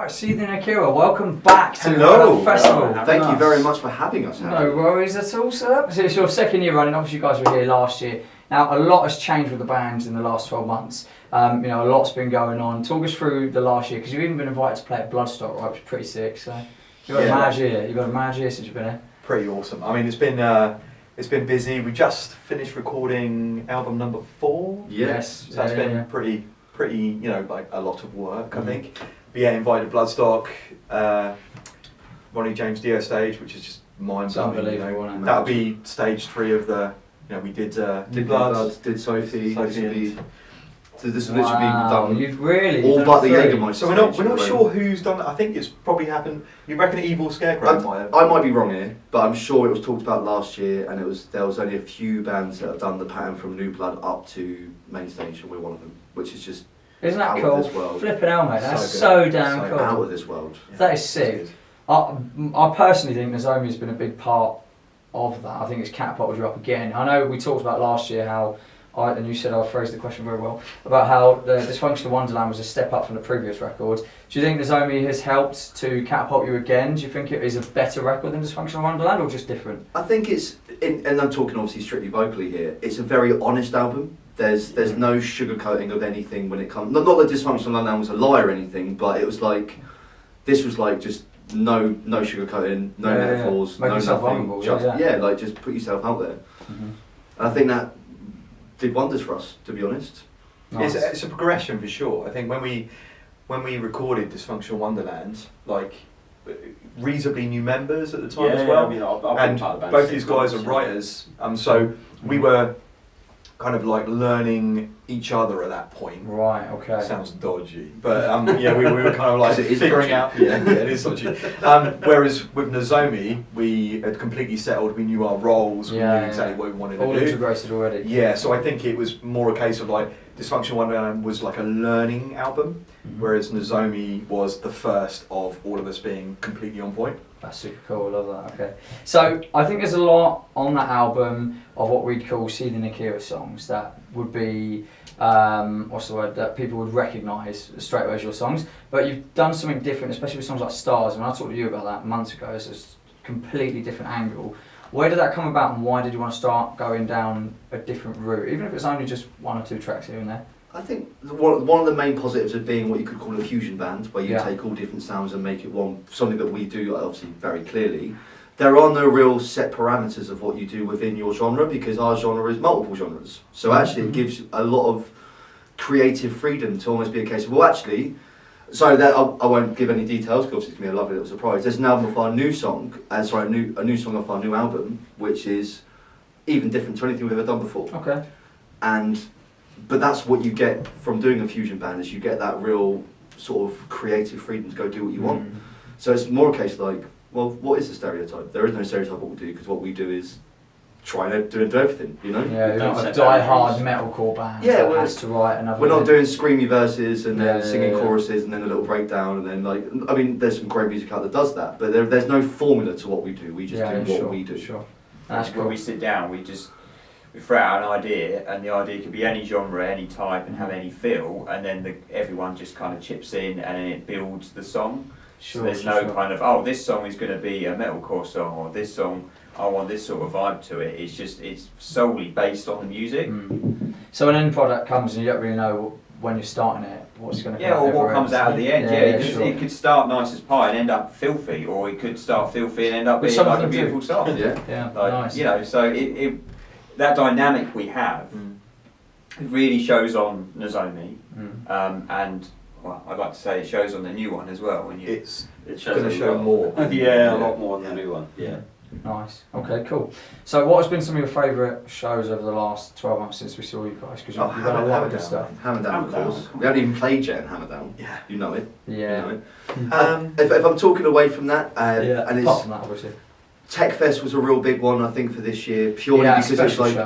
Seething Akira, welcome back to Hello. the festival. Thank you very much for having us. No worries at all, sir. So it's your second year running. Obviously, you guys were here last year. Now, a lot has changed with the bands in the last 12 months. A lot's been going on. Talk us through the last year, because you've even been invited to play at Bloodstock, right, which is pretty sick. So you've got a mad year. You've got a mad year since you've been here. Pretty awesome. I mean, it's been busy. We just finished recording album number 4. Yes. So that's been pretty, like a lot of work, I think. But yeah, invited Bloodstock, Ronnie James Dio stage, which is just mind-blowing. Unbelievable, isn't it? That'll be stage 3 of the. We did Blood, did Sophie. This will literally be done. You've really all but the Jägermeister. So we're not sure who's done that. I think it's probably happened. You reckon Evil Scarecrow might have? I might be wrong here, but I'm sure it was talked about last year, and there was only a few bands that have done the pattern from New Blood up to main stage, and we're one of them, which is just isn't that out cool? of this world. Flipping hell, mate. That's so damn cool. Out of this world. Yeah, that is sick. I personally think Nozomi's been a big part of that. I think it's catapulted you up again. I know we talked about last year how, and you said I phrased the question very well, about how the Dysfunctional Wonderland was a step up from the previous record. Do you think Nozomi has helped to catapult you again? Do you think it is a better record than Dysfunctional Wonderland, or just different? I think it's, and I'm talking obviously strictly vocally here, it's a very honest album. There's no sugarcoating of anything when it comes, not that Dysfunctional Wonderland was a lie or anything, but it was like, this was like just no sugarcoating, no metaphors, Make no yourself nothing. vulnerable, Like just put yourself out there. And I think that did wonders for us, to be honest. Nice. It's a progression for sure. I think when we recorded Dysfunctional Wonderland, like reasonably new members at the time as well. I mean, I've been and part of the band both since these guys are writers, so we were kind of like learning each other at that point. Right, okay. Sounds dodgy, but we were kind of like figuring out. Yeah, it is dodgy. Whereas with Nozomi, we had completely settled. We knew our roles. We knew exactly what we wanted all to do. integrated already. Yeah, so I think it was more a case of like Dysfunctional Wonderland was like a learning album, whereas Nozomi was the first of all of us being completely on point. That's super cool, I love that, okay. So, I think there's a lot on that album of what we'd call Seething Akira songs that would be, that people would recognise straight away as your songs, but you've done something different, especially with songs like Stars, and I talked to you about that months ago, it's a completely different angle. Where did that come about, and why did you want to start going down a different route, even if it's only just 1 or 2 tracks here and there? I think one of the main positives of being what you could call a fusion band, where you take all different sounds and make it one, something that we do obviously very clearly. There are no real set parameters of what you do within your genre, because our genre is multiple genres. So actually it gives a lot of creative freedom to almost be a case of, I won't give any details because obviously it's going to be a lovely little surprise. There's an album of our new song, a new song of our new album, which is even different to anything we've ever done before. Okay. But that's what you get from doing a fusion band, is you get that real sort of creative freedom to go do what you want. So it's more a case like, well, what is the stereotype? There is no stereotype what we do, because what we do is try and do everything, you know? Yeah, you're not a die-hard metalcore band that has to write another... We're not doing screamy verses and then singing choruses and then a little breakdown and then there's some great music out that does that, but there's no formula to what we do, we just do what we do. Sure. That's cool. When we sit down, we throw out an idea, and the idea could be any genre, any type, and have any feel, and then everyone just kind of chips in, and then it builds the song. So there's no kind of, this song is going to be a metalcore song, or this song, I want this sort of vibe to it. It's solely based on the music. So an end product comes and you don't really know when you're starting it, what's going to come out. Or what comes out at the end. It could start nice as pie and end up filthy, or it could start filthy and end up being like a beautiful song. Nice. So it that dynamic we have, it really shows on Nozomi, and well, I'd like to say it shows on the new one as well. It's shows going to show more. A lot more on the new one. Yeah. Nice. Okay, cool. So what has been some of your favourite shows over the last 12 months since we saw you guys? Because you've done a lot of good stuff. Hammerdown, of course. We haven't even played yet in Hammerdown. Yeah. You know it. Yeah. You know it. If I'm talking away from that, and apart from that, obviously. Tech Fest was a real big one, I think, for this year, purely because it's like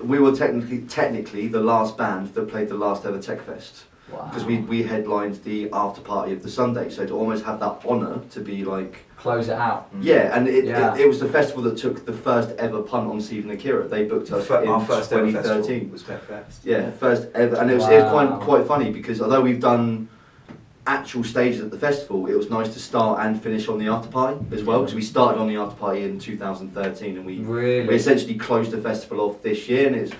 we were technically the last band that played the last ever Tech Fest. Because we headlined the after party of the Sunday, so to almost have that honour to be like close it out. Yeah, and it was the festival that took the first ever punt on Seething Akira. They booked us in our first 2013. Was Tech Fest. Yeah, first ever, and it was quite funny because although we've done actual stages at the festival, it was nice to start and finish on the after party as well, because we started on the after party in 2013 and we essentially closed the festival off this year. And it's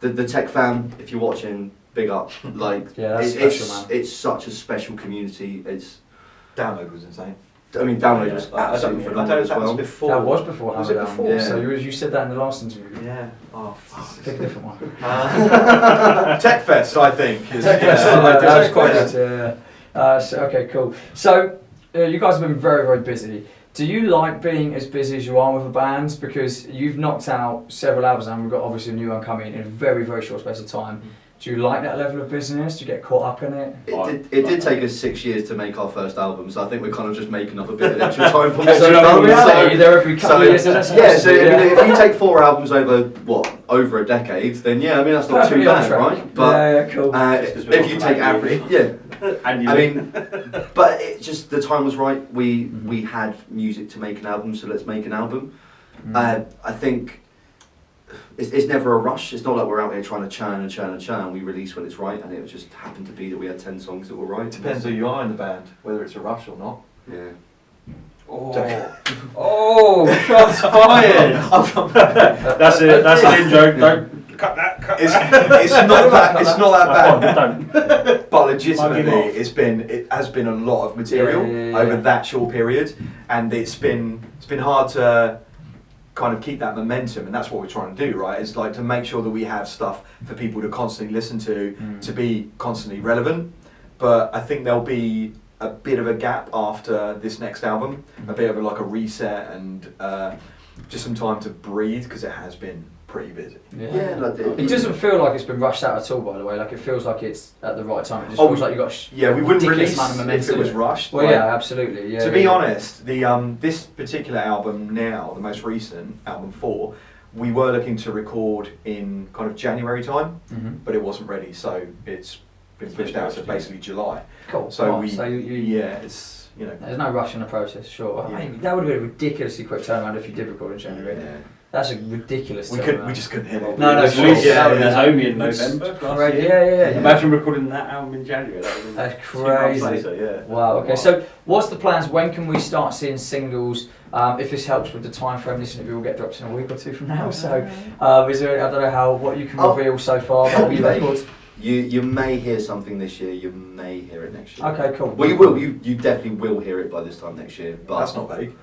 the Tech Fam, if you're watching, big up. Like, that's special, man. It's such a special community. Download was insane. I mean, Download was absolutely phenomenal as well. That was before. That was before Was it Hammerdown. before? Yeah. So you said that in the last interview. Yeah. Oh, fuck. Pick a different one. Tech Fest, I think. Tech Fest, that's quite good. Okay, cool. So you guys have been very, very busy. Do you like being as busy as you are with a band? Because you've knocked out several albums and we've got obviously a new one coming in a very, very short space of time. Do you like that level of business? Do you get caught up in it? It did take us 6 years to make our first album, so I think we're kind of just making up a bit of extra time for what So we've done. reality, there every couple of years. I mean, if you take 4 albums over a decade, then I mean that's not too bad, right? But cool. if you take average, I mean, but it just the time was right. We had music to make an album, so let's make an album. I think. It's never a rush. It's not like we're out here trying to churn and churn and churn. We release when it's right, and it just happened to be that we had 10 songs that were right. It depends who you are in the band, whether it's a rush or not. Yeah. Oh, shots fired! That's it. That's an in joke. Don't cut that. Cut It's that. not that. It's not that bad. Don't. But legitimately, Mug him it has been a lot of material over that short period, and it's been hard to kind of keep that momentum, and that's what we're trying to do, right? It's like to make sure that we have stuff for people to constantly listen to be constantly relevant. But I think there'll be a bit of a gap after this next album, a bit of a reset and just some time to breathe, because it has been pretty busy. It doesn't feel like it's been rushed out at all, by the way. Like, it feels like it's at the right time. It just feels like you got we wouldn't ridiculous release amount of momentum. if it was rushed. Well, yeah, absolutely. Yeah. To be honest, the this particular album now, the most recent album 4, we were looking to record in kind of January time, but it wasn't ready, so it's been pushed out to basically July. Cool. So it's there's no rush in the process. Sure. I mean, that would have been a ridiculously quick turnaround if you did record in January. Yeah. That's a ridiculous. We just couldn't hit it. No, It's sure. only in November. Right, yeah. Imagine recording that album in January. That's 2 months crazy. later, Wow. Okay. So, what's the plans? When can we start seeing singles? If this helps with the time frame, this interview will get dropped in a week or 2 from now. So, is there? I don't know what you can reveal so far about the records. You may hear something this year. You may hear it next year. Okay. Cool. Well, you will. You definitely will hear it by this time next year. But That's not vague.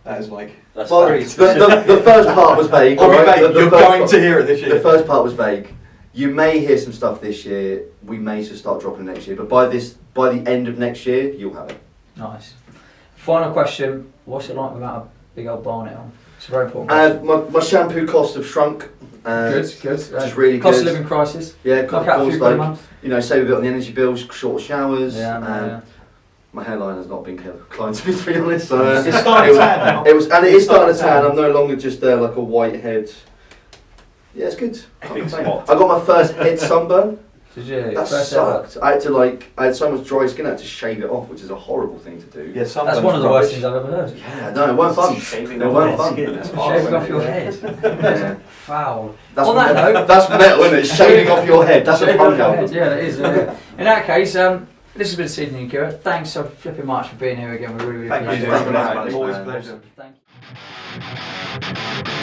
That is like. That's well, very the first part was vague. You're going to hear it this year. The first part was vague. You may hear some stuff this year. We may just start dropping next year. But by the end of next year, you'll have it. Nice. Final question: what's it like without a big old barnet on? It's a very important question. My shampoo costs have shrunk. Good. Which is really Cost good. of living crisis. Yeah, Knock out a few quid a month. Save a bit on the energy bills, shorter showers. Yeah. My hairline has not been kind to me, to be honest. So It's starting to tan now. it is starting to tan. I'm no longer just like a white head. Yeah, it's good. Can't Big complain. spot. I got my first head sunburn. Did you? That First ever? sucked. I had so much dry skin. I had to shave it off, which is a horrible thing to do. Yeah, That's one of the worst things I've ever heard. Yeah, no, it weren't fun. Shaving It off weren't your fun. skin, that's Shaving off your head. Yeah. Foul. That's On that note, that's metal, isn't it? Shaving off your head. That's a Shaving off punk your album. head, yeah, it is. In that case, this has been Seething Akira. Thanks so flipping much for being here again. We really, really Thank you. appreciate it. Always a pleasure. Thank you.